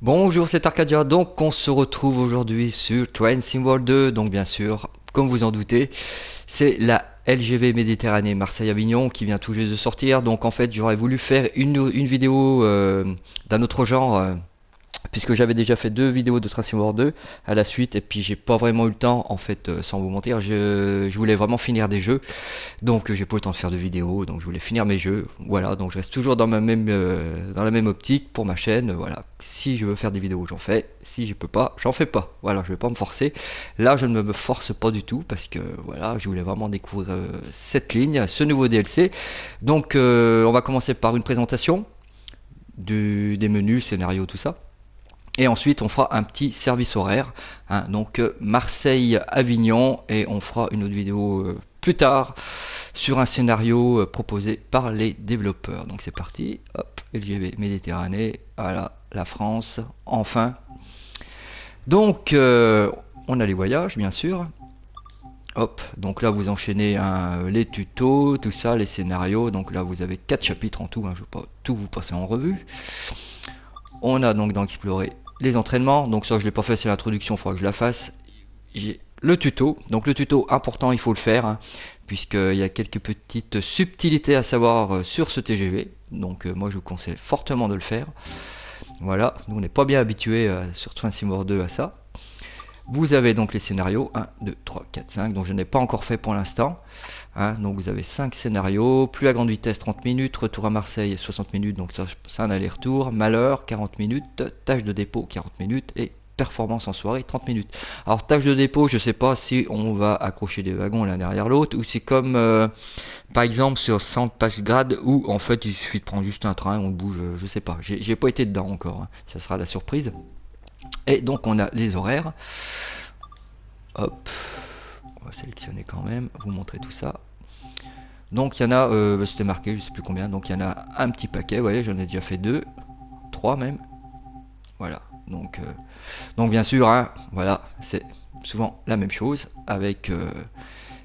Bonjour, c'est Arcadia. Donc, on se retrouve aujourd'hui sur Train Sim World 2. Donc, bien sûr, comme vous en doutez, c'est la LGV Méditerranée Marseille-Avignon qui vient tout juste de sortir. Donc, en fait, j'aurais voulu faire une vidéo d'un autre genre. Puisque j'avais déjà fait deux vidéos de Train War 2 à la suite et puis j'ai pas vraiment eu le temps en fait sans vous mentir je voulais vraiment finir des jeux donc j'ai pas eu le temps de faire de vidéos donc je voulais finir mes jeux voilà donc je reste toujours dans la même optique pour ma chaîne voilà si je veux faire des vidéos j'en fais si je peux pas j'en fais pas voilà je vais pas me forcer là je ne me force pas du tout parce que voilà je voulais vraiment découvrir cette ligne ce nouveau DLC donc on va commencer par une présentation des menus scénario tout ça et ensuite, on fera un petit service horaire, hein, donc Marseille-Avignon, et on fera une autre vidéo plus tard sur un scénario proposé par les développeurs. Donc c'est parti, hop, LGV Méditerranée, voilà, la France, enfin. Donc, on a les voyages, bien sûr. Hop, donc là vous enchaînez les tutos, tout ça, les scénarios. Donc là vous avez 4 chapitres en tout, hein, je ne vais pas tout vous passer en revue. On a donc dans Explorer les entraînements. Donc ça je l'ai pas fait, c'est l'introduction, il faudra que je la fasse. J'ai le tuto. Donc le tuto important, il faut le faire, hein, puisqu'il y a quelques petites subtilités à savoir sur ce TGV. Donc moi je vous conseille fortement de le faire. Voilà, nous on n'est pas bien habitué sur Train Sim World 2 à ça. Vous avez donc les scénarios 1, 2, 3, 4, 5, dont je n'ai pas encore fait pour l'instant. Hein, donc vous avez 5 scénarios, plus à grande vitesse 30 minutes, retour à Marseille 60 minutes, donc ça c'est un aller-retour, malheur 40 minutes, tâche de dépôt 40 minutes et performance en soirée 30 minutes. Alors tâche de dépôt, je ne sais pas si on va accrocher des wagons l'un derrière l'autre ou c'est comme par exemple sur Centre Passgrad où en fait il suffit de prendre juste un train, on bouge, je sais pas, j'ai pas été dedans encore, hein. Ça sera la surprise. Et donc on a les horaires. Hop, on va sélectionner quand même, vous montrer tout ça. Donc il y en a, c'était marqué, je sais plus combien, donc il y en a un petit paquet, vous voyez, j'en ai déjà fait deux, trois même. Voilà, donc bien sûr, hein, voilà, c'est souvent la même chose avec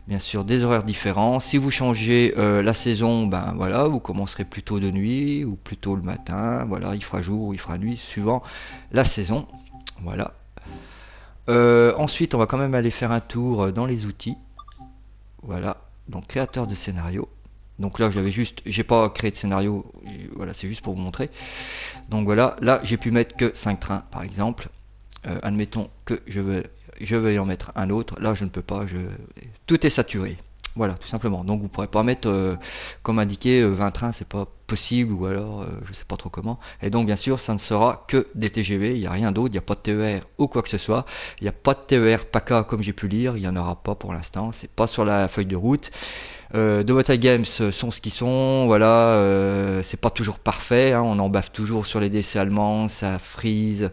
bien sûr des horaires différents. Si vous changez la saison, ben voilà, vous commencerez plutôt de nuit ou plutôt le matin. Voilà, il fera jour ou il fera nuit suivant la saison. Voilà. Ensuite, on va quand même aller faire un tour dans les outils. Voilà, donc créateur de scénario. Donc là, j'ai pas créé de scénario. Voilà, c'est juste pour vous montrer. Donc voilà, là, j'ai pu mettre que 5 trains, par exemple. Admettons que je veux en mettre un autre. Là, je ne peux pas. Tout est saturé. Voilà, tout simplement. Donc vous ne pourrez pas mettre, comme indiqué, 20 trains, c'est pas possible, ou alors je sais pas trop comment. Et donc bien sûr, ça ne sera que des TGV, il n'y a rien d'autre, il n'y a pas de TER ou quoi que ce soit. Il n'y a pas de TER PACA comme j'ai pu lire, il n'y en aura pas pour l'instant, c'est pas sur la feuille de route. De Water Games sont ce qu'ils sont, voilà, c'est pas toujours parfait, hein, on en baffe toujours sur les DC allemands, ça freeze,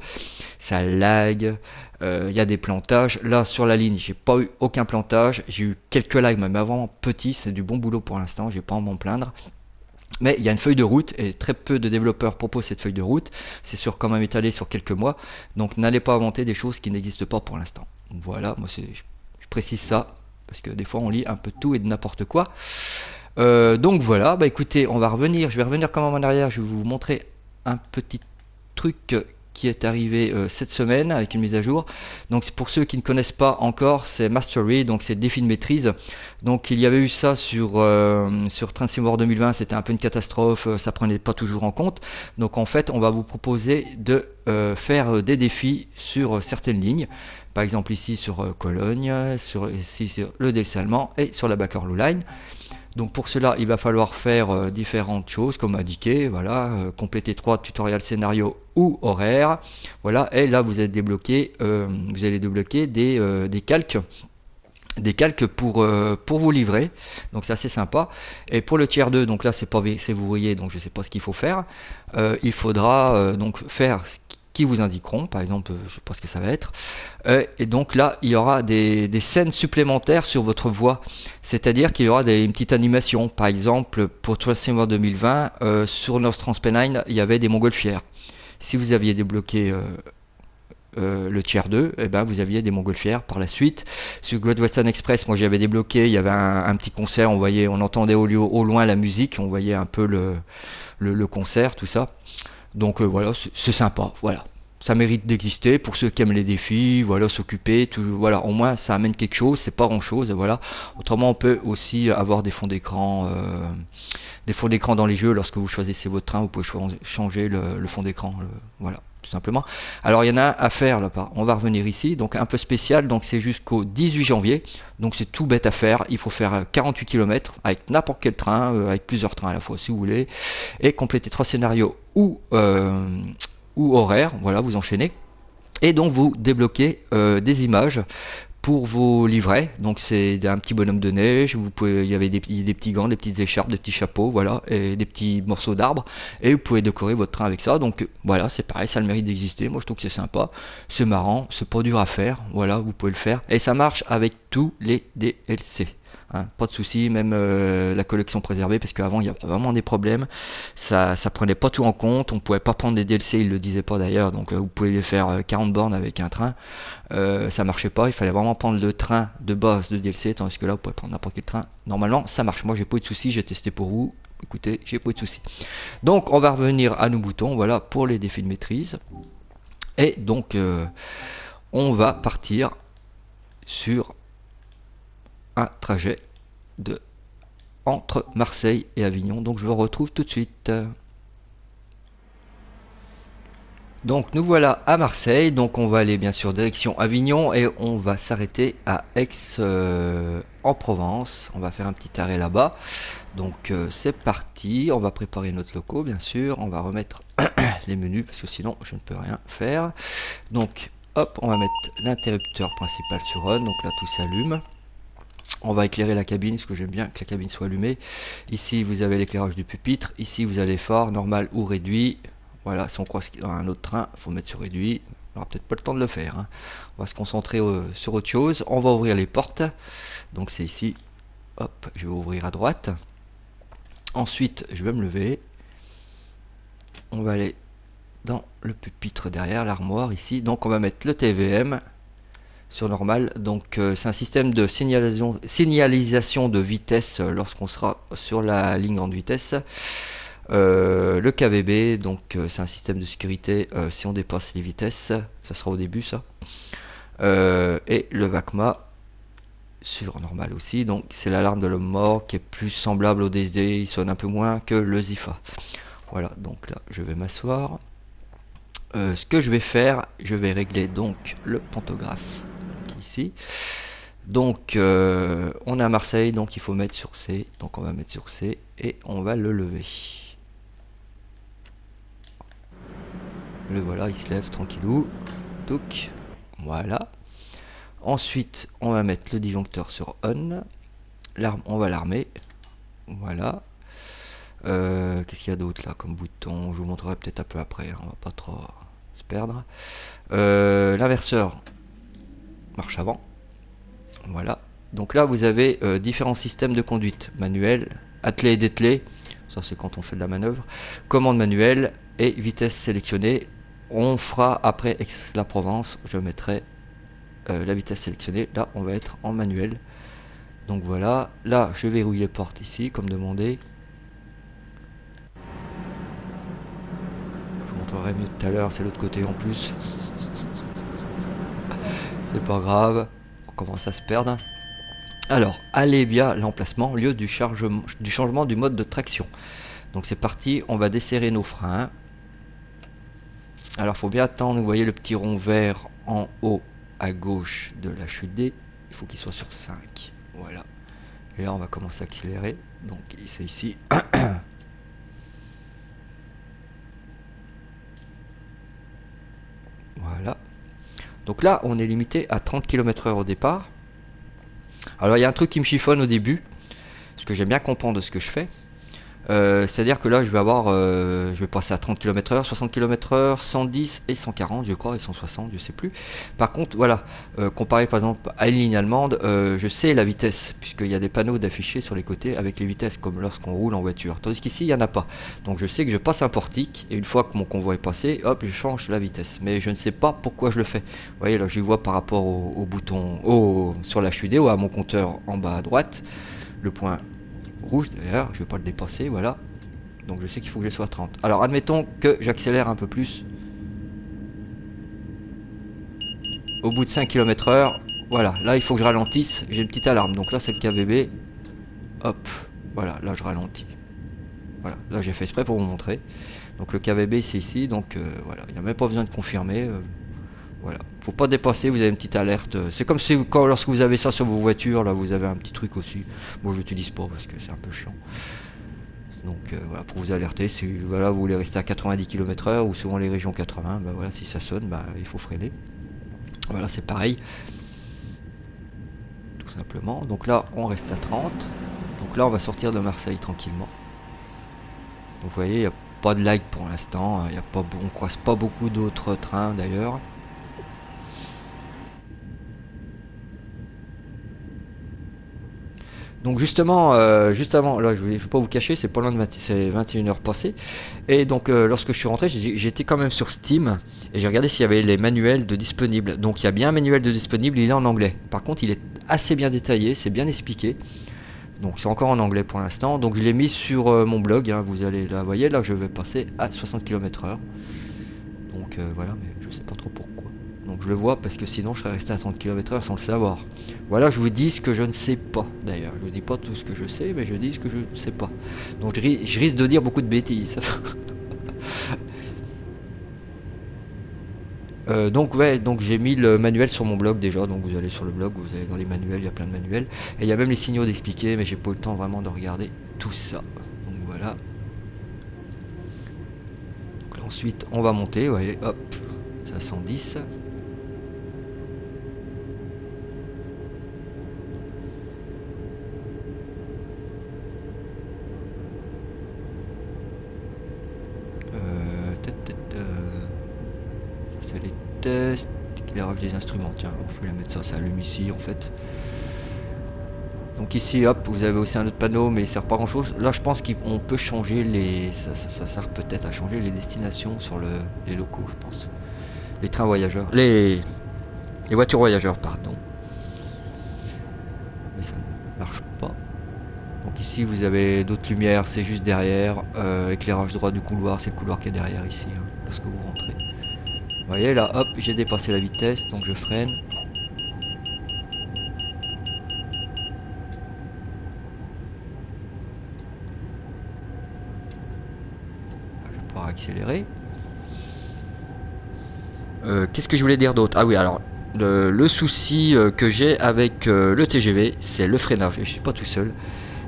ça lag, il y a des plantages. Là sur la ligne, j'ai pas eu aucun plantage, j'ai eu quelques lags, même avant petit, c'est du bon boulot pour l'instant, j'ai pas à m'en plaindre. Mais il y a une feuille de route et très peu de développeurs proposent cette feuille de route. C'est sûr quand même étalé sur quelques mois. Donc n'allez pas inventer des choses qui n'existent pas pour l'instant. Voilà, moi je précise ça parce que des fois on lit un peu de tout et de n'importe quoi. Donc voilà, bah écoutez, je vais revenir quand même en arrière, je vais vous montrer un petit truc qui est arrivé cette semaine avec une mise à jour. Donc pour ceux qui ne connaissent pas encore, c'est Mastery, donc c'est défi de maîtrise. Donc il y avait eu ça sur Train Sim World 2020, c'était un peu une catastrophe, ça prenait pas toujours en compte. Donc en fait, on va vous proposer de faire des défis sur certaines lignes. Par exemple ici sur Cologne, ici sur le DLC allemand et sur la Bakerloo Line. Donc pour cela, il va falloir faire différentes choses comme indiqué, voilà, compléter 3 tutoriels scénario ou horaires, voilà, et là vous allez débloquer des calques pour vous livrer, donc ça c'est sympa. Et pour le tiers 2, donc là c'est vous voyez, donc je sais pas ce qu'il faut faire. Il faudra donc faire ce qui vous indiqueront, par exemple, je sais pas ce que ça va être. Et donc là, il y aura des scènes supplémentaires sur votre voix, c'est-à-dire qu'il y aura une petite animation. Par exemple, pour Tracing War 2020, sur North Transpennine, il y avait des montgolfières. Si vous aviez débloqué le tiers 2, et ben vous aviez des montgolfières par la suite. Sur Great Western Express, moi j'avais débloqué, il y avait un petit concert, on entendait au loin la musique, on voyait un peu le concert, tout ça. Donc voilà, c'est sympa, voilà. ça mérite d'exister pour ceux qui aiment les défis, voilà, s'occuper, voilà, au moins ça amène quelque chose, c'est pas grand chose, voilà. Autrement, on peut aussi avoir des fonds d'écran dans les jeux. Lorsque vous choisissez votre train, vous pouvez changer le fond d'écran, voilà, tout simplement. Alors il y en a un à faire là, on va revenir ici, donc un peu spécial, donc c'est jusqu'au 18 janvier, donc c'est tout bête à faire. Il faut faire 48 km avec n'importe quel train, avec plusieurs trains à la fois si vous voulez, et compléter 3 scénarios ou horaires, voilà, vous enchaînez. Et donc vous débloquez des images pour vos livrets. Donc c'est un petit bonhomme de neige, vous pouvez, il y avait des petits gants, des petites écharpes, des petits chapeaux, voilà, et des petits morceaux d'arbres, et vous pouvez décorer votre train avec ça. Donc voilà, c'est pareil, ça a le mérite d'exister. Moi je trouve que c'est sympa, c'est marrant, c'est pas dur à faire, voilà, vous pouvez le faire, et ça marche avec tous les DLC. Hein, pas de souci, même la collection préservée, parce qu'avant il y avait vraiment des problèmes, ça prenait pas tout en compte, on pouvait pas prendre des DLC, ils le disaient pas d'ailleurs, donc vous pouvez faire 40 bornes avec un train, ça marchait pas, il fallait vraiment prendre le train de base de DLC, tandis que là vous pouvez prendre n'importe quel train, normalement ça marche. Moi j'ai pas eu de soucis, j'ai testé pour vous, écoutez, j'ai pas eu de soucis. Donc on va revenir à nos boutons, voilà, pour les défis de maîtrise, et donc on va partir sur un trajet entre Marseille et Avignon. Donc je vous retrouve tout de suite. Donc nous voilà à Marseille, donc on va aller bien sûr direction Avignon et on va s'arrêter à Aix en Provence. On va faire un petit arrêt là-bas. Donc c'est parti, on va préparer notre loco bien sûr, on va remettre les menus parce que sinon je ne peux rien faire. Donc hop, on va mettre l'interrupteur principal sur on, donc là tout s'allume. On va éclairer la cabine, parce que j'aime bien que la cabine soit allumée. Ici, vous avez l'éclairage du pupitre. Ici, vous avez fort, normal ou réduit. Voilà, si on croise dans un autre train, il faut mettre sur réduit. On n'aura peut-être pas le temps de le faire. Hein. On va se concentrer sur autre chose. On va ouvrir les portes. Donc c'est ici. Hop, je vais ouvrir à droite. Ensuite, je vais me lever. On va aller dans le pupitre derrière, l'armoire ici. Donc on va mettre le TVM. Sur normal, donc c'est un système de signalisation de vitesse lorsqu'on sera sur la ligne grande vitesse. Le KVB, donc c'est un système de sécurité si on dépasse les vitesses, ça sera au début ça. Et le VACMA sur normal aussi, donc c'est l'alarme de l'homme mort qui est plus semblable au DSD, il sonne un peu moins que le ZIFA. Voilà, donc là je vais m'asseoir. Ce que je vais faire, je vais régler donc le pantographe. Ici. Donc on est à Marseille, donc il faut mettre sur C, donc on va mettre sur C et on va le lever. Le voilà, il se lève tranquillou. Touc, voilà. Ensuite on va mettre le disjoncteur sur on. On va l'armer. Voilà. Qu'est-ce qu'il y a d'autre là comme bouton? Je vous montrerai peut-être un peu après, hein, on va pas trop se perdre. L'inverseur marche avant. Voilà. Donc là vous avez différents systèmes de conduite. Manuel, attelé et dételé. Ça c'est quand on fait de la manœuvre. Commande manuelle et vitesse sélectionnée. On fera après Aix-la-Provence. Je mettrai la vitesse sélectionnée. Là on va être en manuel. Donc voilà. Là je verrouille les portes ici comme demandé. Je vous montrerai mieux tout à l'heure. C'est l'autre côté en plus. C'est pas grave. On commence à se perdre. Alors, allez bien l'emplacement, lieu du changement du mode de traction. Donc c'est parti, on va desserrer nos freins. Alors, il faut bien attendre, vous voyez le petit rond vert en haut à gauche de la chute D. Il faut qu'il soit sur 5. Voilà. Et là, on va commencer à accélérer. Donc, c'est ici. Voilà. Donc là, on est limité à 30 km/h au départ. Alors, il y a un truc qui me chiffonne au début, parce que j'aime bien comprendre ce que je fais. C'est-à-dire que là, je vais passer à 30 km/h, 60 km/h, 110 et 140, je crois, et 160, je sais plus. Par contre, voilà, comparé par exemple à une ligne allemande, je sais la vitesse, puisqu'il y a des panneaux d'affichés sur les côtés avec les vitesses, comme lorsqu'on roule en voiture. Tandis qu'ici, il n'y en a pas. Donc je sais que je passe un portique, et une fois que mon convoi est passé, hop, je change la vitesse. Mais je ne sais pas pourquoi je le fais. Vous voyez, là, je vois par rapport au bouton, sur la HUD, ou à mon compteur en bas à droite, le point rouge d'ailleurs, je vais pas le dépasser, voilà. Donc je sais qu'il faut que je sois à 30. Alors admettons que j'accélère un peu plus. au bout de 5 km/h, voilà, là il faut que je ralentisse, j'ai une petite alarme, donc là c'est le KVB, hop, voilà, là je ralentis, voilà, là j'ai fait exprès pour vous montrer, donc le KVB c'est ici, donc voilà, il n'y a même pas besoin de confirmer, voilà, faut pas dépasser, vous avez une petite alerte, c'est comme si quand, lorsque vous avez ça sur vos voitures, là vous avez un petit truc aussi, bon j'utilise pas parce que c'est un peu chiant. Donc voilà, pour vous alerter, si voilà, vous voulez rester à 90 km/h ou souvent les régions 80, bah voilà, si ça sonne, bah il faut freiner. Voilà, c'est pareil, tout simplement. Donc là, on reste à 30. Donc là, on va sortir de Marseille tranquillement. Donc vous voyez, il n'y a pas de lag pour l'instant. Il y a pas, on croise pas beaucoup d'autres trains d'ailleurs. Donc justement, juste avant, là je vais pas vous cacher, c'est pas loin de 20, c'est 21h passées. Et donc lorsque je suis rentré, j'étais quand même sur Steam et j'ai regardé s'il y avait les manuels de disponibles. Donc il y a bien un manuel de disponible, il est en anglais. Par contre, il est assez bien détaillé, c'est bien expliqué. Donc c'est encore en anglais pour l'instant. Donc je l'ai mis sur mon blog, hein, vous allez là, voyez, là je vais passer à 60 km/h. Donc voilà, mais je sais pas trop pourquoi. Donc je le vois parce que sinon je serais resté à 30 km/h sans le savoir. Voilà, je vous dis ce que je ne sais pas d'ailleurs. Je vous dis pas tout ce que je sais, mais je dis ce que je ne sais pas. Donc je risque de dire beaucoup de bêtises. Donc ouais, donc j'ai mis le manuel sur mon blog déjà, donc vous allez sur le blog, vous allez dans les manuels, il y a plein de manuels, et il y a même les signaux d'expliquer, mais j'ai pas eu le temps vraiment de regarder tout ça. Donc voilà. Donc là, ensuite on va monter, vous voyez, hop, c'est à 110. Ça c'est les tests, éclairage des instruments, tiens, hop, je vais la mettre ça, ça allume ici en fait. Donc ici, hop, vous avez aussi un autre panneau, mais il sert pas grand chose. Là, je pense qu'on peut changer les... Ça sert peut-être à changer les destinations sur les locaux, je pense. Les trains voyageurs. Les voitures voyageurs, pardon. Mais ça ne marche pas. Donc ici, vous avez d'autres lumières, c'est juste derrière. Éclairage droit du couloir, c'est le couloir qui est derrière ici, hein, lorsque vous rentrez. Vous voyez, là, hop, j'ai dépassé la vitesse, donc je freine. Je vais pouvoir accélérer. Qu'est-ce que je voulais dire d'autre? Ah oui, alors le souci que j'ai avec le TGV, c'est le freinage. Et je suis pas tout seul.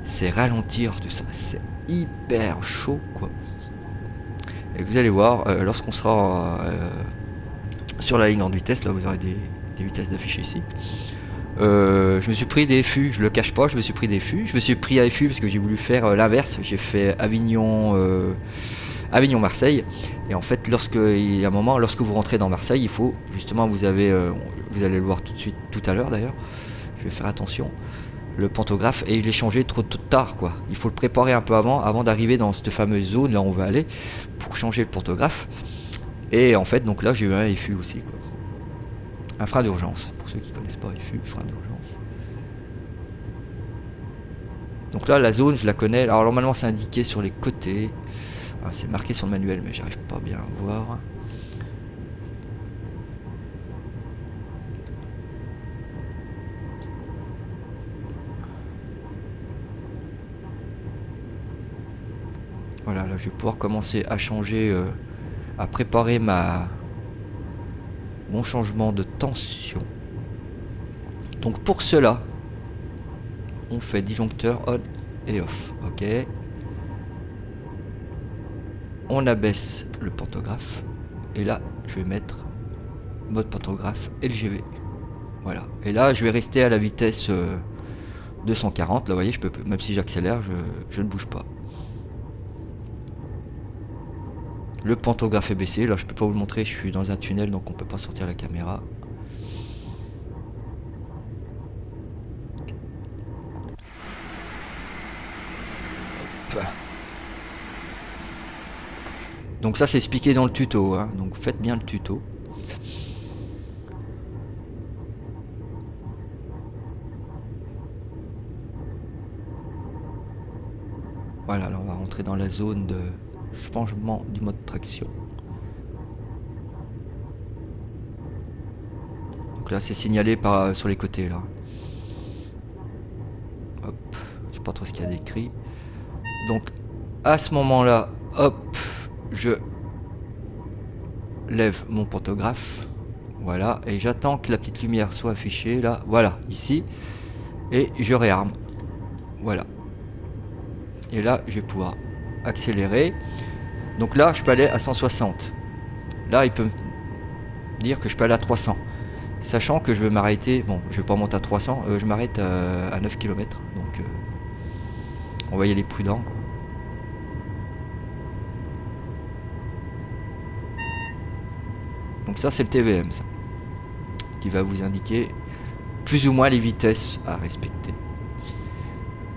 C'est ralentir tout ça. C'est hyper chaud, quoi. Et vous allez voir, lorsqu'on sera sur la ligne grande vitesse, là vous aurez des vitesses d'afficher ici. Je me suis pris des fûts, je le cache pas, je me suis pris des fûts. Je me suis pris à fûts parce que j'ai voulu faire l'inverse. J'ai fait Avignon-Marseille. Et en fait, il y a un moment, lorsque vous rentrez dans Marseille, il faut justement, vous allez le voir tout de suite, tout à l'heure d'ailleurs. Je vais faire attention. Le pantographe, et je l'ai changé trop tard, quoi. Il faut le préparer un peu avant d'arriver dans cette fameuse zone là où on va aller pour changer le pantographe. Et en fait, donc là, j'ai eu un EFU aussi, quoi. Un frein d'urgence. Pour ceux qui connaissent pas EFU, frein d'urgence. Donc là, la zone, je la connais. Alors normalement, c'est indiqué sur les côtés. Ah, c'est marqué sur le manuel, mais j'arrive pas bien à voir. Voilà, là, je vais pouvoir commencer à changer, à préparer mon changement de tension. Donc pour cela, on fait disjoncteur on et off. Ok. On abaisse le pantographe. Et là, je vais mettre mode pantographe LGV. Voilà. Et là, je vais rester à la vitesse 240. Là, vous voyez, je peux, même si j'accélère, je ne bouge pas. Le pantographe est baissé. Là, je peux pas vous le montrer. Je suis dans un tunnel, donc on peut pas sortir la caméra. Hop. Donc ça, c'est expliqué dans le tuto, hein. Donc faites bien le tuto. Voilà, là on va rentrer dans la zone de changement du mode traction. Donc là c'est signalé par sur les côtés là. Hop, je sais pas trop ce qu'il y a d'écrit. Donc à ce moment là, hop, je lève mon pantographe. Voilà, et j'attends que la petite lumière soit affichée là, voilà, ici. Et je réarme. Voilà. Et là, je vais pouvoir accélérer. Donc là, je peux aller à 160. Là, il peut me dire que je peux aller à 300. Sachant que je vais m'arrêter, bon, je vais pas monter à 300, je m'arrête à 9 km. Donc, on va y aller prudent, quoi. Donc ça, c'est le TVM, ça. Qui va vous indiquer plus ou moins les vitesses à respecter.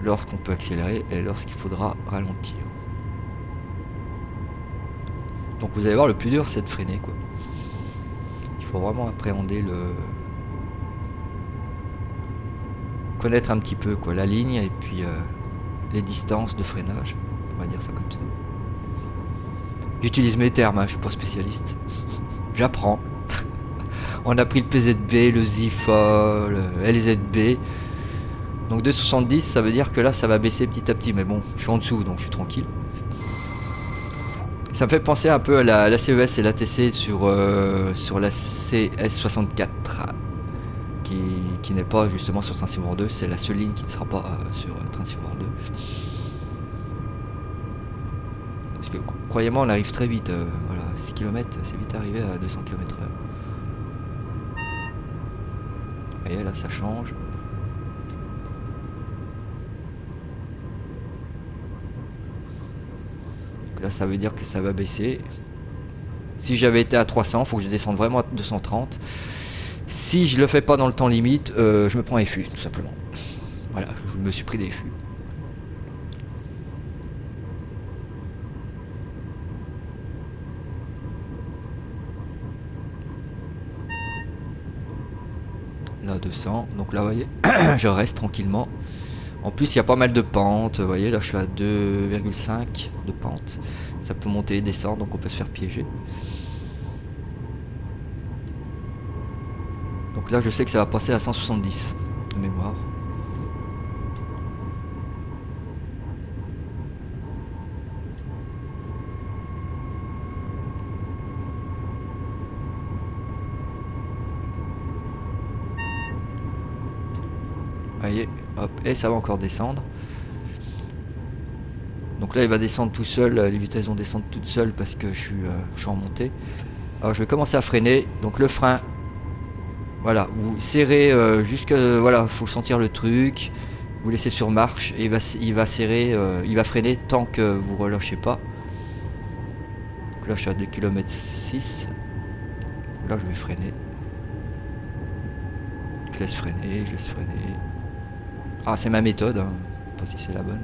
Lorsqu'on peut accélérer et lorsqu'il faudra ralentir. Donc vous allez voir, le plus dur, c'est de freiner, quoi. Il faut vraiment appréhender connaître un petit peu quoi la ligne et puis les distances de freinage, on va dire ça comme ça. J'utilise mes termes, hein, je suis pas spécialiste. J'apprends. On a pris le PZB, le ZIFA, le LZB. Donc 2,70, ça veut dire que là ça va baisser petit à petit, mais bon, je suis en dessous donc je suis tranquille. Ça me fait penser un peu à la CES et la TC sur la CS64 qui n'est pas justement sur Train Sim World 2, c'est la seule ligne qui ne sera pas sur Train Sim World 2. Parce que croyez-moi, on arrive très vite, voilà, 6 km, c'est vite arrivé à 200 km/h. Vous voyez, là ça change. Donc là ça veut dire que ça va baisser. Si j'avais été à 300, il faut que je descende vraiment à 230. Si je le fais pas dans le temps limite, je me prends un FU, tout simplement. Voilà, je me suis pris des FU. Là 200, donc là vous voyez, je reste tranquillement. En plus il y a pas mal de pentes, vous voyez là je suis à 2,5 de pente. Ça peut monter et descendre, donc on peut se faire piéger. Donc là je sais que ça va passer à 170 de mémoire. Voyez, hop, et ça va encore descendre. Donc là il va descendre tout seul, les vitesses vont descendre toutes seules parce que je suis en montée. Alors je vais commencer à freiner, donc le frein, voilà, vous serrez jusque, voilà, faut sentir le truc, vous laissez sur marche et il va serrer, il va freiner tant que vous relâchez pas. Donc là je suis à 2 km 6, là je vais freiner. Je laisse freiner, je laisse freiner. Ah c'est ma méthode, hein. Je sais pas si c'est la bonne.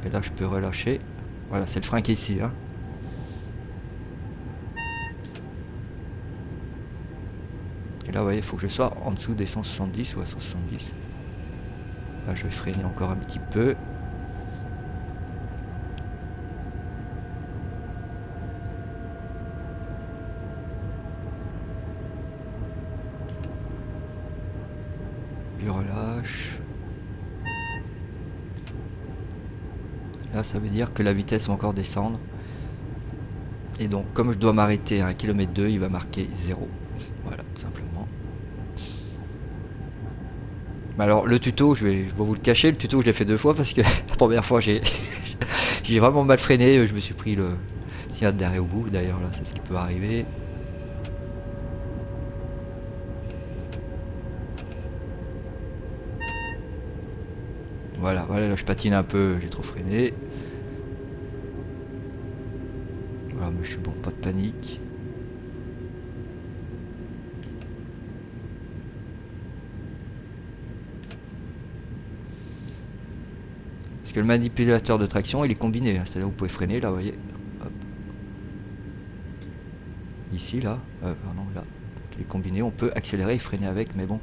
Et là je peux relâcher. Voilà, c'est le frein qui est ici, hein. Et là vous voyez, il faut que je sois en dessous des 170 ou à 170. Là je vais freiner encore un petit peu. Je relâche. Là ça veut dire que la vitesse va encore descendre. Et donc comme je dois m'arrêter à 1,2 km, il va marquer 0. Voilà, tout simplement. Alors le tuto, je vais vous le cacher, le tuto je l'ai fait 2 fois parce que la première fois j'ai vraiment mal freiné, je me suis pris le signal d'arrêt au bout, d'ailleurs là c'est ce qui peut arriver. Voilà, voilà, là je patine un peu, j'ai trop freiné. Voilà, mais je suis bon, pas de panique. Parce que le manipulateur de traction il est combiné, hein, c'est-à-dire vous pouvez freiner là, vous voyez. Hop. Ici là, pardon, là. Il est combiné, on peut accélérer et freiner avec, mais bon.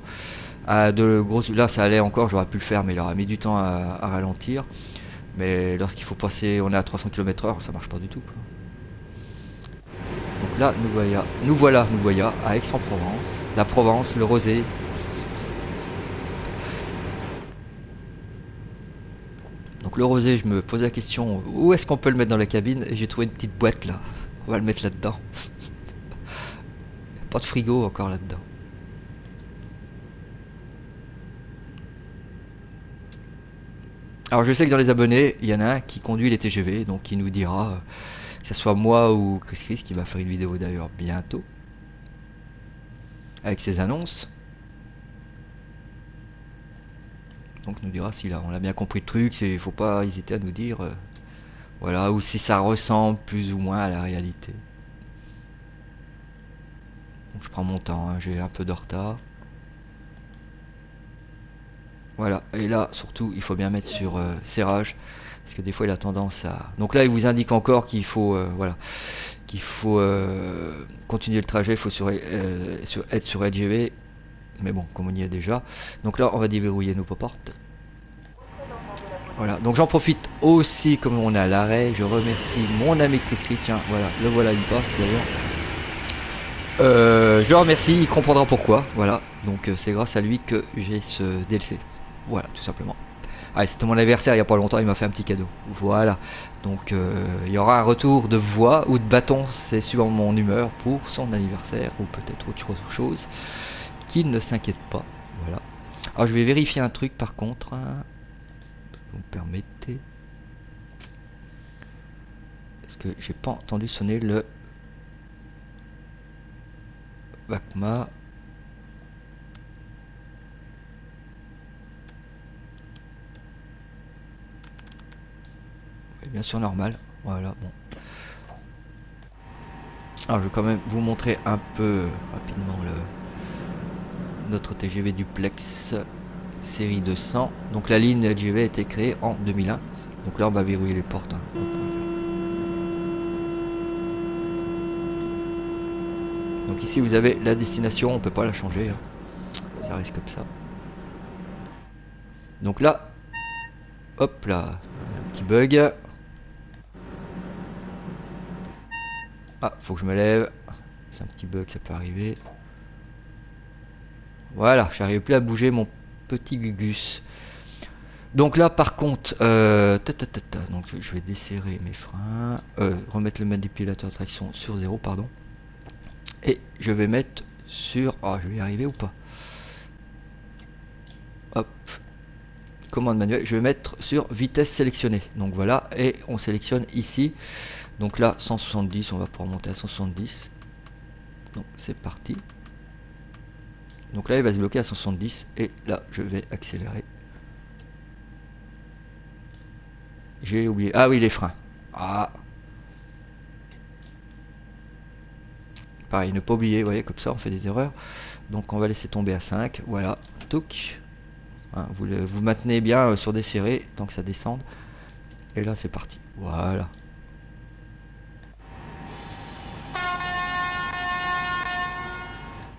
Là ça allait encore, j'aurais pu le faire, mais il aura mis du temps à ralentir. Mais lorsqu'il faut passer, on est à 300 km/h, ça marche pas du tout, quoi. Donc là, nous voilà à Aix-en-Provence. La Provence, le rosé. Donc le rosé, je me pose la question, où est-ce qu'on peut le mettre dans la cabine? Et j'ai trouvé une petite boîte là. On va le mettre là-dedans. Pas de frigo encore là-dedans. Alors je sais que dans les abonnés, il y en a un qui conduit les TGV, donc qui nous dira, que ce soit moi ou Chris qui va faire une vidéo d'ailleurs bientôt, avec ses annonces. Donc nous dira si là on a bien compris le truc, il faut pas hésiter à nous dire, voilà, ou si ça ressemble plus ou moins à la réalité. Donc je prends mon temps, hein, j'ai un peu de retard. Voilà, et là surtout il faut bien mettre sur serrage, parce que des fois il a tendance à... Donc là il vous indique encore qu'il faut, voilà, qu'il faut continuer le trajet, il faut être sur LGV, mais bon, comme on y est déjà. Donc là on va déverrouiller nos portes. Voilà, donc j'en profite aussi, comme on est à l'arrêt, je remercie mon ami Chris, tiens, voilà, le voilà, il passe d'ailleurs. Je le remercie, il comprendra pourquoi, voilà, donc c'est grâce à lui que j'ai ce DLC, voilà, tout simplement. Ah, c'était mon anniversaire il n'y a pas longtemps, il m'a fait un petit cadeau, voilà, donc il y aura un retour de voix ou de bâton, c'est suivant mon humeur pour son anniversaire, ou peut-être autre chose, qu'il ne s'inquiète pas, voilà. Alors je vais vérifier un truc par contre, hein. Vous me permettez, parce que j'ai pas entendu sonner le VACMA. Et bien sûr normal, voilà, bon. Alors je vais quand même vous montrer un peu rapidement notre TGV duplex série 200. Donc la ligne LGV a été créée en 2001. Donc là on va verrouiller les portes, hein. Donc ici vous avez la destination, on peut pas la changer, hein. Ça reste comme ça. Donc là, hop là, un petit bug. Ah, faut que je me lève. C'est un petit bug, ça peut arriver. Voilà, j'arrive plus à bouger mon petit gugus. Donc là par contre, donc je vais desserrer mes freins, remettre le manipulateur de traction sur 0, pardon. Et je vais mettre sur... Ah, je vais y arriver ou pas? Hop. Commande manuelle, je vais mettre sur vitesse sélectionnée. Donc voilà, et on sélectionne ici. Donc là, 170, on va pouvoir monter à 170. Donc c'est parti. Donc là, il va se bloquer à 170. Et là, je vais accélérer. J'ai oublié. Ah oui, les freins. Ah. Pareil, ne pas oublier, vous voyez, comme ça on fait des erreurs. Donc on va laisser tomber à 5. Voilà. Touc. Hein, vous maintenez bien sur des serrés tant que ça descende. Et là, c'est parti. Voilà.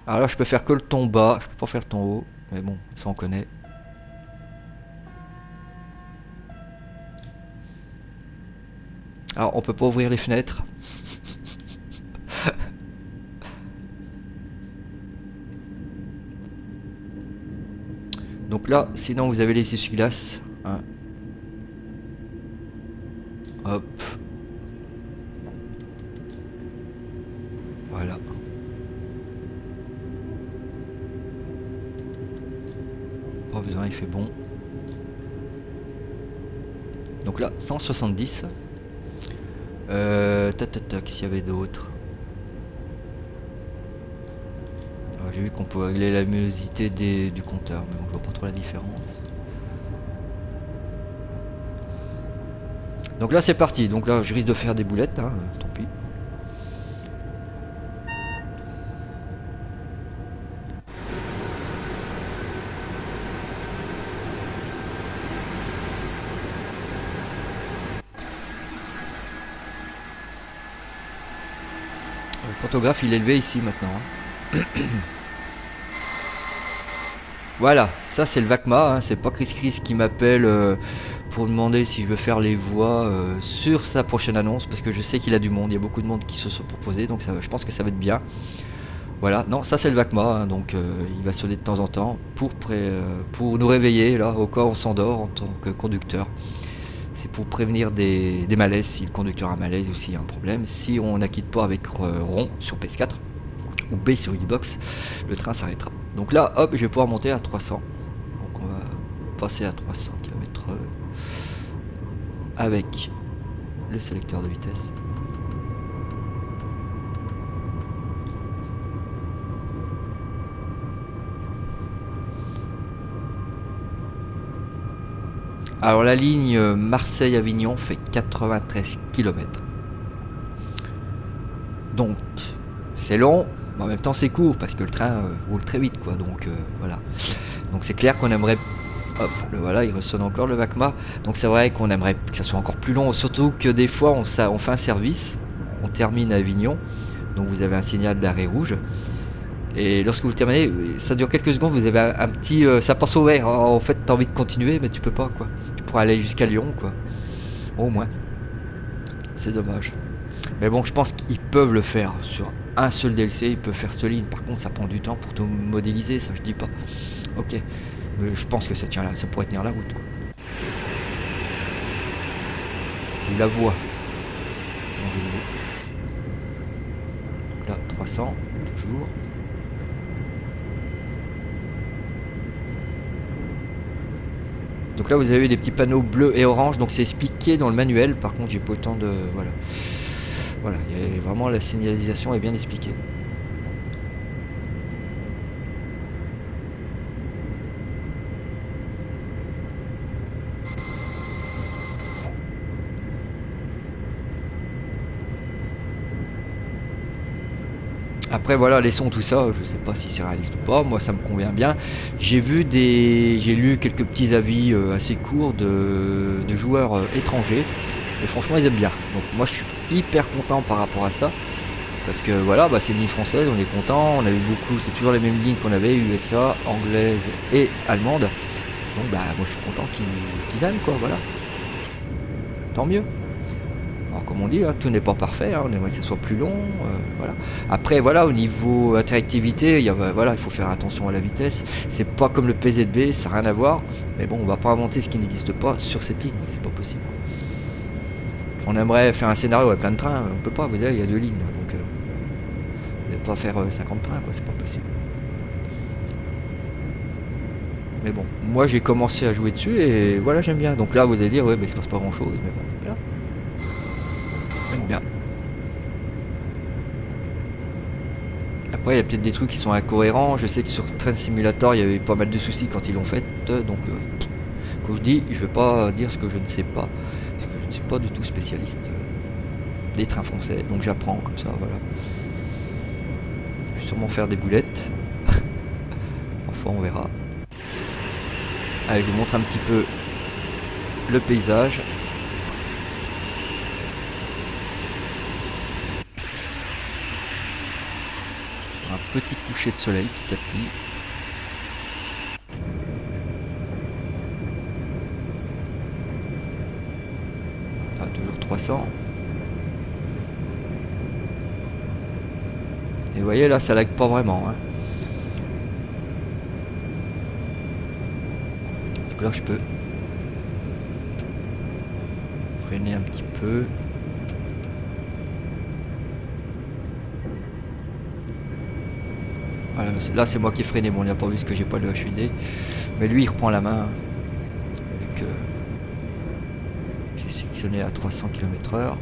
Alors là, je peux faire que le ton bas. Je peux pas faire le ton haut. Mais bon, ça on connaît. Alors on peut pas ouvrir les fenêtres. Donc là, sinon vous avez les essuie-glaces, hein. Hop. Voilà. Pas besoin, il fait bon. Donc là, 170. Qu'est-ce qu'il y avait d'autre? J'ai vu qu'on peut régler la luminosité du compteur, mais bon, je vois pas trop la différence. Donc là c'est parti, donc là je risque de faire des boulettes, hein, tant pis. Le pantographe il est élevé ici maintenant, hein. Voilà, ça c'est le VACMA, hein, c'est pas Chris qui m'appelle pour demander si je veux faire les voix sur sa prochaine annonce, parce que je sais qu'il a du monde, il y a beaucoup de monde qui se sont proposés, donc ça, je pense que ça va être bien. Voilà, non, ça c'est le VACMA, hein, donc il va sonner de temps en temps pour nous réveiller, là, au cas où on s'endort en tant que conducteur. C'est pour prévenir des malaises, si le conducteur a un malaise ou s'il y a un problème. Si on n'acquitte pas avec rond sur PS4 ou B sur Xbox, le train s'arrêtera. Donc là, hop, je vais pouvoir monter à 300. Donc on va passer à 300 km/h avec le sélecteur de vitesse. Alors la ligne Marseille-Avignon fait 93 km. Donc c'est long, mais en même temps c'est court parce que le train roule très vite quoi. Donc voilà. Donc c'est clair qu'on aimerait. Hop, voilà, il ressonne encore le VACMA. Donc c'est vrai qu'on aimerait que ça soit encore plus long, surtout que des fois on fait un service, on termine à Avignon, donc vous avez un signal d'arrêt rouge. Et lorsque vous terminez, ça dure quelques secondes, vous avez un petit... ça passe au vert. En fait, t'as envie de continuer, mais tu peux pas, quoi. Tu pourrais aller jusqu'à Lyon, quoi. Au moins. C'est dommage. Mais bon, je pense qu'ils peuvent le faire sur un seul DLC. Ils peuvent faire cette ligne. Par contre, ça prend du temps pour tout modéliser, ça je dis pas. Ok. Mais je pense que ça tient là, ça pourrait tenir la route, quoi. Ou la voie. Là, 300, toujours. Donc là vous avez des petits panneaux bleus et orange, donc c'est expliqué dans le manuel. Par contre j'ai pas eu le temps de... Voilà, il y a vraiment la signalisation est bien expliquée. Après voilà, les sons, tout ça, je sais pas si c'est réaliste ou pas, moi ça me convient bien. J'ai lu quelques petits avis assez courts de joueurs étrangers, et franchement ils aiment bien. Donc moi je suis hyper content par rapport à ça, parce que voilà, bah, c'est une ligne française, on est content, on a eu beaucoup, c'est toujours les mêmes lignes qu'on avait, USA, anglaise et allemande. Donc bah moi je suis content qu'ils aiment quoi, voilà. Tant mieux. Alors, comme on dit, hein, tout n'est pas parfait, hein, on aimerait que ce soit plus long, voilà. Après, voilà, au niveau interactivité, il faut faire attention à la vitesse. C'est pas comme le PZB, ça n'a rien à voir. Mais bon, on va pas inventer ce qui n'existe pas sur cette ligne, c'est pas possible, quoi. On aimerait faire un scénario avec plein de trains, on peut pas, vous savez, il y a 2 lignes, donc vous n'allez pas faire 50 trains, quoi, c'est pas possible. Mais bon, moi j'ai commencé à jouer dessus et voilà, j'aime bien. Donc là, vous allez dire, ouais, mais il se passe pas grand chose, mais bon, voilà. J'aime bien. Après, il y a peut-être des trucs qui sont incohérents. Je sais que sur Train Simulator, il y avait pas mal de soucis quand ils l'ont fait. Donc, quand je dis, je vais pas dire ce que je ne sais pas. Parce que je ne suis pas du tout spécialiste des trains français. Donc, j'apprends comme ça, voilà. Je vais sûrement faire des boulettes. Enfin, on verra. Allez, je vous montre un petit peu le paysage. Un petit coucher de soleil petit à petit. Ah, toujours 300. Et vous voyez là, ça lag pas vraiment, hein. Donc là, je peux freiner un petit peu. Voilà, là c'est moi qui ai freiné, bon il n'a pas vu ce que j'ai pas le HUD, mais lui il reprend la main, vu que j'ai sélectionné à 300 km/h.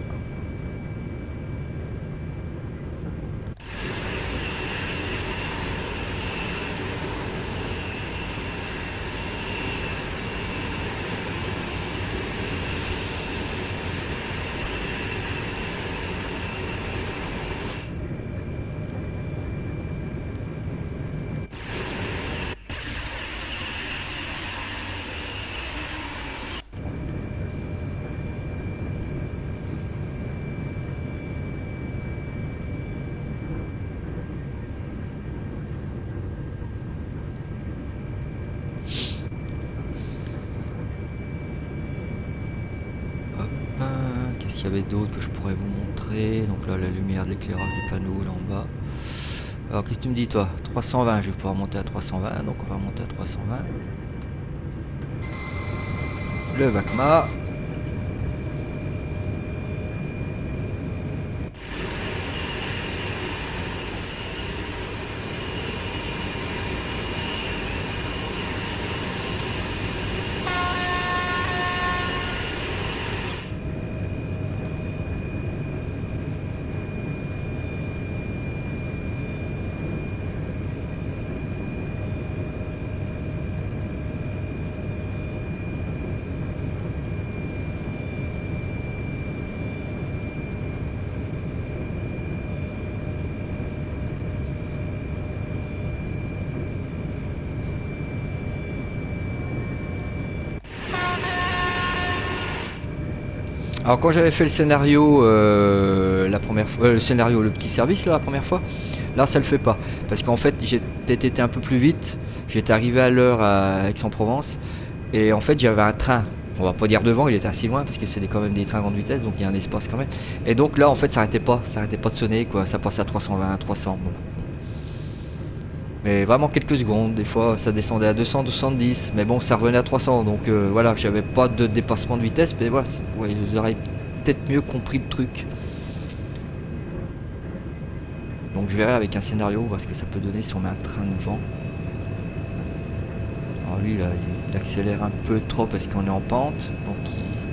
s'il y avait d'autres que je pourrais vous montrer. Donc là, la lumière de l'éclairage du panneau là en bas. Alors qu'est-ce que tu me dis toi? 320, je vais pouvoir monter à 320, donc on va monter à 320. Le VACMA. Alors quand j'avais fait le scénario la première fois, le scénario, le petit service là, la première fois, là ça le fait pas. Parce qu'en fait j'ai peut-être été un peu plus vite, j'étais arrivé à l'heure à Aix-en-Provence, et en fait j'avais un train, on va pas dire devant, il était assez loin, parce que c'est quand même des trains grande vitesse, donc il y a un espace quand même. Et donc là en fait ça arrêtait pas de sonner quoi, ça passait à 320, 300, bon. Mais vraiment quelques secondes, des fois ça descendait à 200, 210, mais bon ça revenait à 300, donc voilà, j'avais pas de dépassement de vitesse, mais voilà, ouais, vous aurez peut-être mieux compris le truc. Donc je verrai avec un scénario, voir ce que ça peut donner si on met un train devant. Alors lui là, il accélère un peu trop parce qu'on est en pente, donc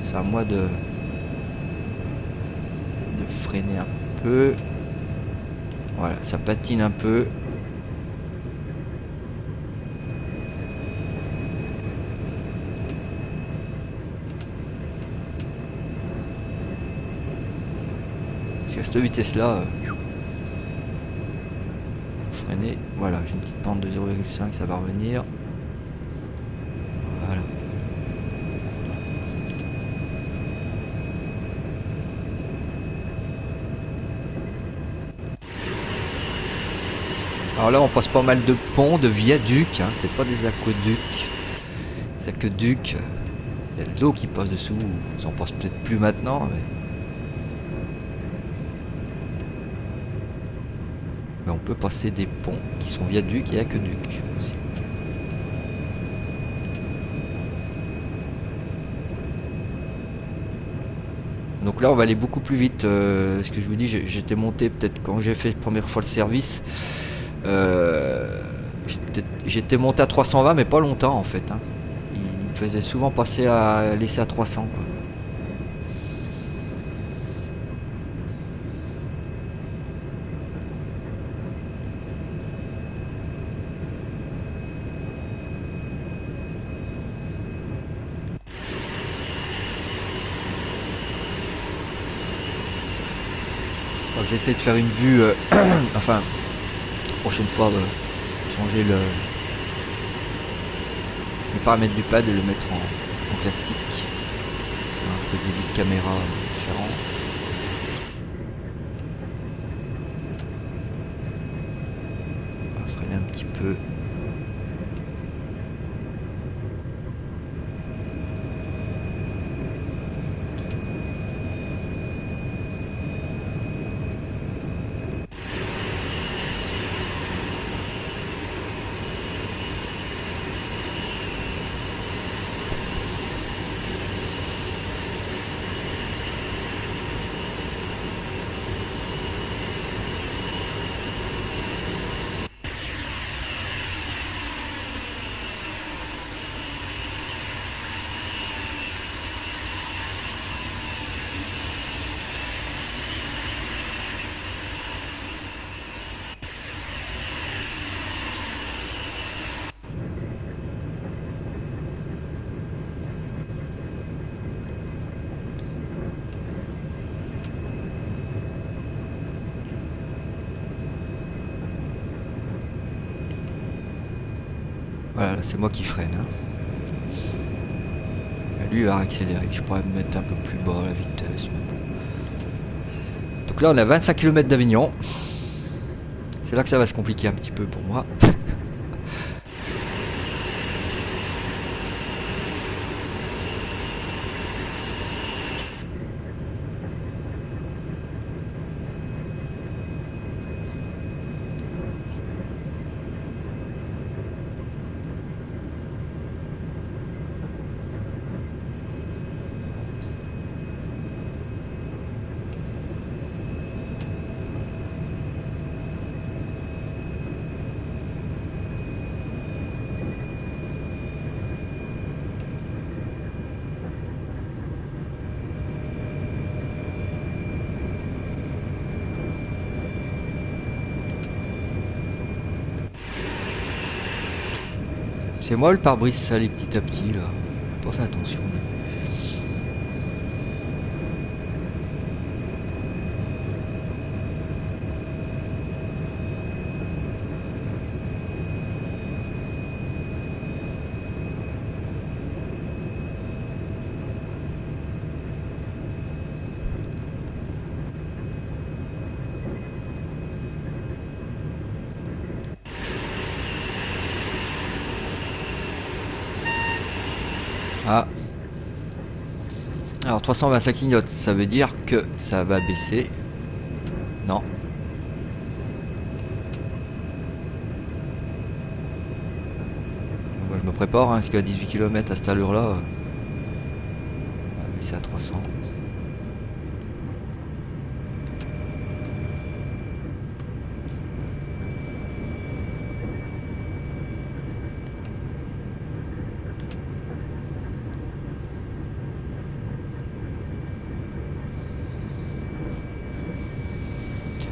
c'est à moi de freiner un peu. Voilà, ça patine un peu. À cette vitesse là, freiner, voilà, j'ai une petite pente de 0,5, ça va revenir. Voilà. Alors là on passe pas mal de ponts, de viaducs, hein, c'est pas des aqueducs. Les aqueducs, il y a de l'eau qui passe dessous, ça en passe peut-être plus maintenant, mais on peut passer des ponts qui sont viaducs et aqueducs aussi. Donc là on va aller beaucoup plus vite, ce que je vous dis, j'étais monté peut-être quand j'ai fait la première fois le service, j'étais monté à 320 mais pas longtemps en fait, hein. Il me faisait souvent passer à laisser à 300 quoi. J'essaie de faire une vue, enfin, prochaine fois, changer les paramètres du pad et le mettre en classique. Un peu des vues de caméra différentes. On va freiner un petit peu. Voilà, c'est moi qui freine, hein. Lui il va accélérer, je pourrais me mettre un peu plus bas la vitesse, mais bon. Donc là on a 25 km d'Avignon. C'est là que ça va se compliquer un petit peu pour moi. C'est moi le pare-brise salé petit à petit là. J'ai pas fait attention. Ah. Alors 320 ça clignote, ça veut dire que ça va baisser. Non. Moi je me prépare, hein, parce qu'à 18 km à cette allure là, on va baisser à 300.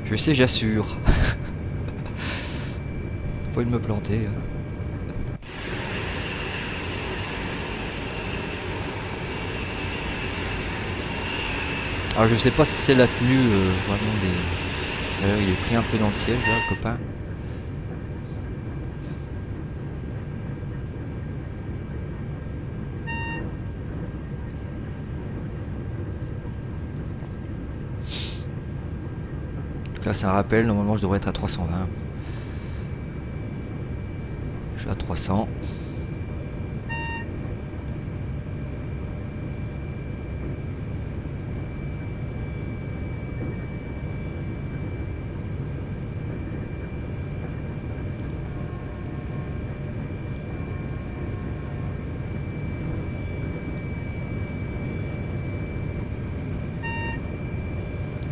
Je sais, j'assure. Faut pas me planter. Alors je sais pas si c'est la tenue vraiment des... D'ailleurs il est pris un peu dans le ciel là, le copain. Donc là c'est un rappel, normalement je devrais être à 320. Je suis à 300.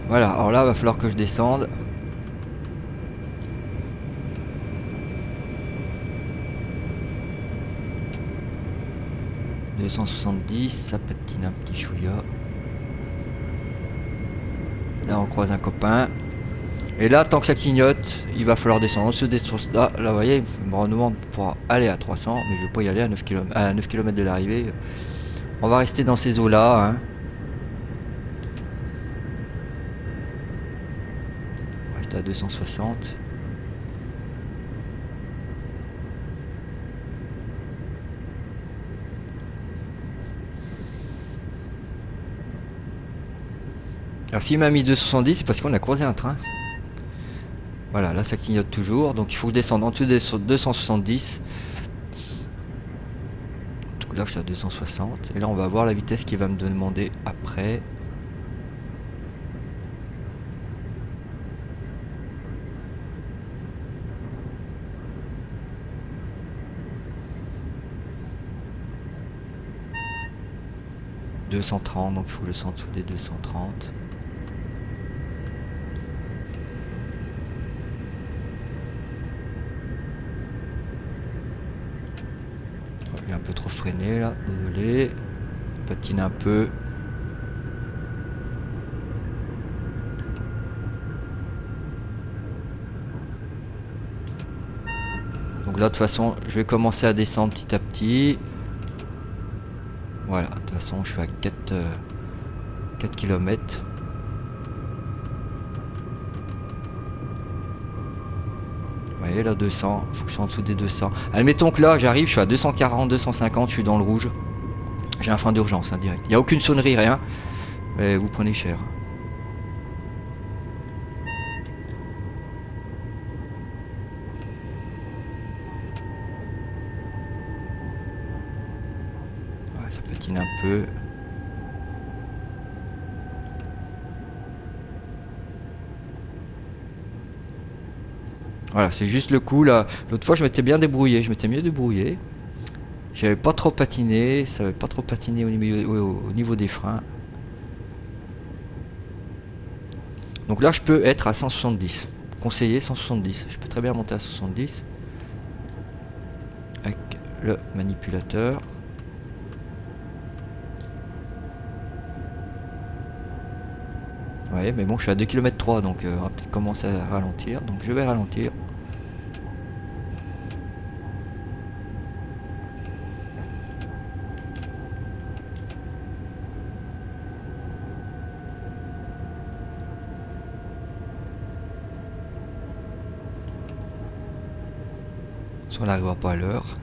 Voilà, alors là, va falloir que je descende. « 270, ça patine un petit chouïa. » Là, on croise un copain. Et là, tant que ça clignote, il va falloir descendre. On se descend là, là, vous voyez, il me demande pour aller à 300, mais je vais pas y aller à 9 km, à 9 km de l'arrivée. On va rester dans ces eaux-là, hein. On va rester à 260. Alors s'il m'a mis 270, c'est parce qu'on a croisé un train. Voilà, là ça clignote toujours, donc il faut que je descende en dessous des 270. Donc là je suis à 260, et là on va voir la vitesse qu'il va me demander après. « 230, donc il faut que je descende sous des 230. J'ai un peu trop freiné là, désolé. Je patine un peu. Donc là de toute façon je vais commencer à descendre petit à petit. Voilà, de toute façon je suis à 4 km. Vous voyez là 200, il faut que je sois en dessous des 200. Admettons que là j'arrive, je suis à 240, 250, je suis dans le rouge. J'ai un frein d'urgence, hein, direct. Il n'y a aucune sonnerie, rien. Mais vous prenez cher. Ouais, ça patine un peu. Voilà, c'est juste le coup là. L'autre fois je m'étais bien débrouillé, je m'étais mieux débrouillé. J'avais pas trop patiné, ça avait pas trop patiné au niveau des freins. Donc là je peux être à 170. Conseillé 170. Je peux très bien monter à 170. Avec le manipulateur. Ouais, mais bon, je suis à 2 km 3, donc on va peut-être commencer à ralentir. Donc je vais ralentir. Si on n'arrivera pas à l'heure.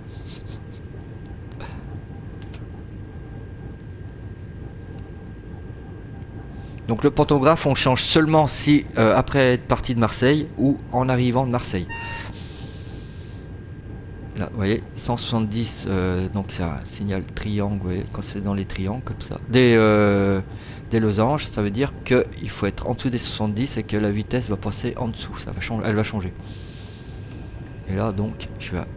Donc le pantographe on change seulement si après être parti de Marseille ou en arrivant de Marseille. Là vous voyez 170 donc c'est un signal triangle, vous voyez, quand c'est dans les triangles comme ça. Des losanges, ça veut dire qu'il faut être en dessous des 70 et que la vitesse va passer en dessous, ça va changer, elle va changer. Et là donc je suis à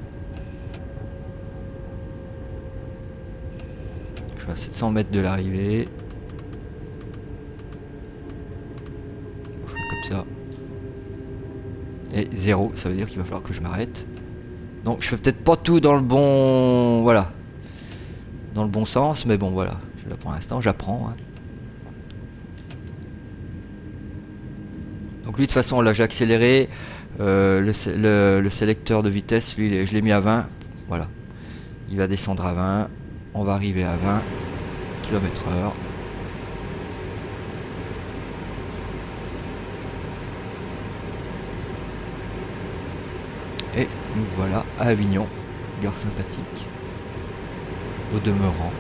700 mètres de l'arrivée. Ça. Et 0, ça veut dire qu'il va falloir que je m'arrête. Donc je fais peut-être pas tout dans le bon... Voilà. Dans le bon sens, mais bon voilà. Là pour l'instant j'apprends. Hein. Donc lui de toute façon là j'ai accéléré. Le sélecteur de vitesse, lui je l'ai mis à 20. Voilà. Il va descendre à 20. On va arriver à 20 km/h. Et nous voilà à Avignon, gare sympathique, au demeurant.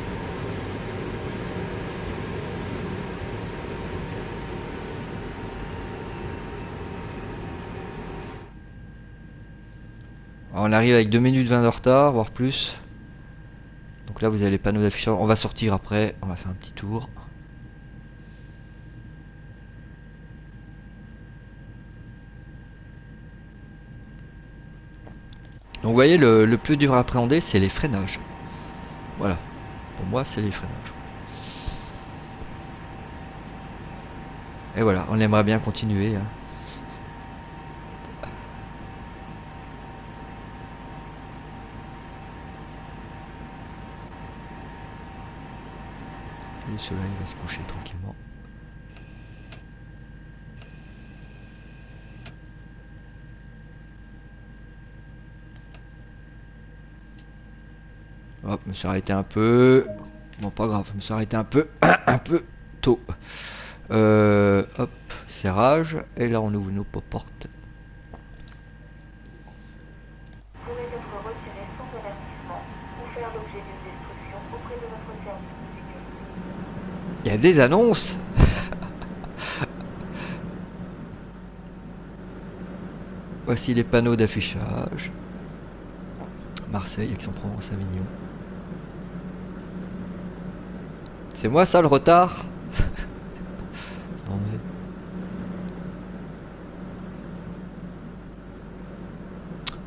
Alors on arrive avec 2 minutes 20 de retard, voire plus. Donc là vous avez les panneaux d'affichage, on va sortir après, on va faire un petit tour. Donc vous voyez, le plus dur à appréhender, c'est les freinages. Voilà, pour moi, c'est les freinages. Et voilà, on aimerait bien continuer. Hein. Le soleil va se coucher tranquillement. Hop, je me suis arrêté un peu. Bon, pas grave, je me suis arrêté un peu, un peu tôt. Hop, serrage. Et là, on ouvre nos portes. Pourrait être retiré sans avertissement ou faire l'objet d'une destruction auprès de votre service de sécurité. Il y a des annonces. Voici les panneaux d'affichage. Marseille, Aix-en-Provence, Avignon. C'est moi ça le retard? Non mais...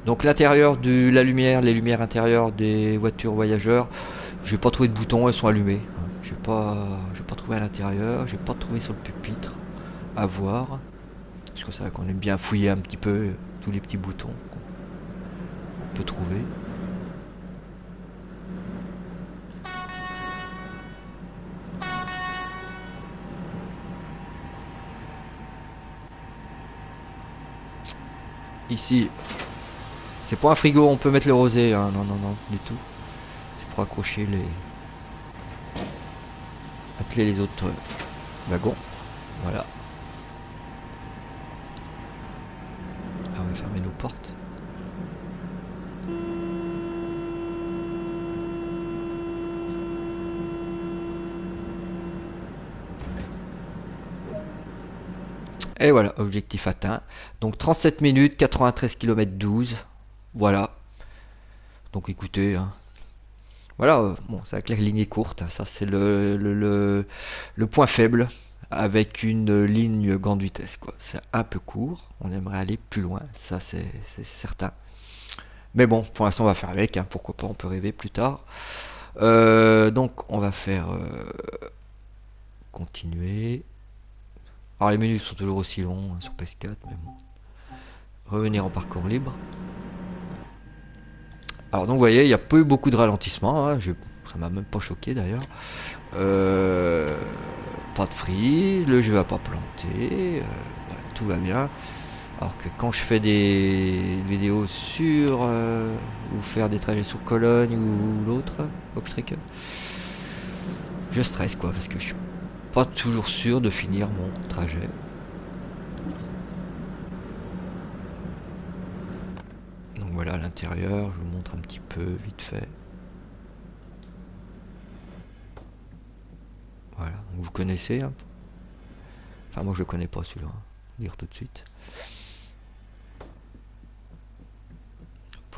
Donc l'intérieur de la lumière, les lumières intérieures des voitures voyageurs, j'ai pas trouvé de boutons, elles sont allumées. J'ai pas trouvé à l'intérieur, j'ai pas trouvé sur le pupitre. À voir. Parce que c'est vrai qu'on aime bien fouiller un petit peu tous les petits boutons qu'on peut trouver. Ici, c'est pas un frigo, on peut mettre le rosé, hein. Non, non, non, du tout. C'est pour accrocher les... atteler les autres wagons. Voilà. Alors, on va fermer nos portes. Et voilà, objectif atteint. Donc 37 minutes, 93 km 12. Voilà. Donc écoutez, hein. Voilà, bon, c'est avec la ligne est courte, hein. Ça c'est le point faible avec une ligne grande vitesse, quoi. C'est un peu court, on aimerait aller plus loin, ça c'est certain. Mais bon, pour l'instant on va faire avec, hein. Pourquoi pas, on peut rêver plus tard. Donc on va faire continuer. Alors les menus sont toujours aussi longs, hein, sur PS4, mais bon. Revenir en parcours libre. Alors donc vous voyez, il n'y a pas eu beaucoup de ralentissement, hein. Ça m'a même pas choqué d'ailleurs. Pas de freeze, le jeu va pas planter, voilà, tout va bien. Alors que quand je fais des vidéos sur ou faire des trajets sur Cologne ou l'autre, Obstacle, je stresse quoi, parce que je suis pas toujours sûr de finir mon trajet. Donc voilà, l'intérieur, je vous montre un petit peu vite fait. Voilà, donc vous connaissez un peu. Enfin moi je le connais pas celui-là, dire tout de suite.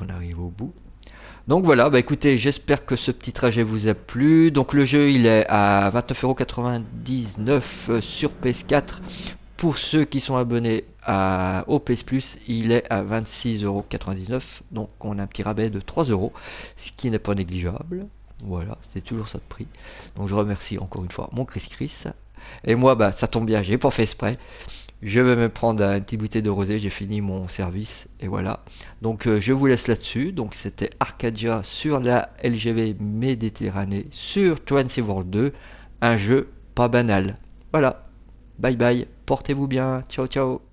On arrive au bout. Donc voilà, bah écoutez, j'espère que ce petit trajet vous a plu. Donc le jeu il est à 29,99€ sur PS4. Pour ceux qui sont abonnés au PS Plus, il est à 26,99€. Donc on a un petit rabais de 3€, ce qui n'est pas négligeable. Voilà, c'est toujours ça de prix. Donc je remercie encore une fois mon Chris. Et moi, bah ça tombe bien, j'ai pas fait exprès. Je vais me prendre une petite bouteille de rosé, j'ai fini mon service et voilà. Donc je vous laisse là-dessus. Donc c'était Arcadia sur la LGV Méditerranée sur Train Sim World 2, un jeu pas banal. Voilà. Bye bye, portez-vous bien. Ciao ciao.